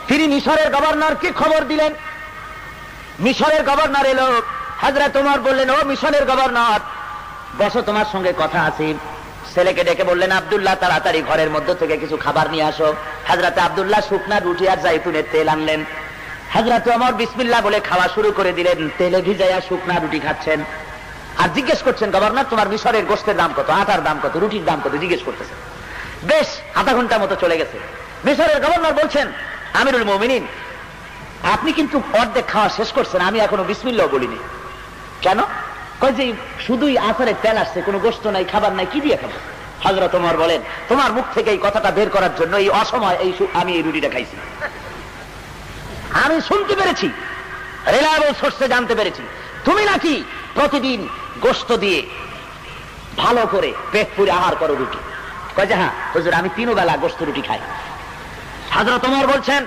তিনি মিশরের গভর্নরকে খবর দিলেন। মিশরের গভর্নর এলো, হযরত ওমর বললেন, ও মিশরের গভর্নর, বসো, তোমার সঙ্গে কথা আছে। ছেলেকে ডেকে বললেন, আব্দুল্লাহ তাড়াতাড়ি ঘরের মধ্য থেকে কিছু খাবার নিয়ে আসো। হযরত আব্দুল্লাহ শুকনা রুটি আর জাইতুনের তেল আনলেন। হযরত ওমর বিসমিল্লাহ বলে খাওয়া শুরু করে দিলেন। তেলে ভিজাইয়া শুকনা রুটি খাচ্ছেন আর জিজ্ঞেস করছেন, গভর্নর, তোমার মিশরের গোশতের দাম কত, আটার দাম কত, রুটির দাম কত, জিজ্ঞেস করতেছেন। বেশ আধা ঘন্টা মতো চলে গেছে। মিশরের গভর্নর বলছেন, আমিরুল মুমিনিন, আপনি কিন্তু অর্ধেক খাওয়া শেষ করছেন, আমি এখনো বিসমিল্লাহ বলিনি। কেন? কয় যে শুধুই আচারের তেল আসছে, কোনো গোশত নাই, খাবার নাই, কি দিয়ে খাবো? হযরত ওমর বলেন, তোমার মুখ থেকে এই কথাটা বের করার জন্য এই অসময় আমি এই রুটিটা খাইছি। আমি শুনতে পেরেছি, রিলায়েবল সোর্সে জানতে পেরেছি, তুমি নাকি প্রতিদিন গোশত দিয়ে ভালো করে পেট পুরে আহার করো রুটি। কয় যে হ্যাঁ হুজুর, আমি 3 বেলা গোশত রুটি খাই। হযরত ওমর বলছেন,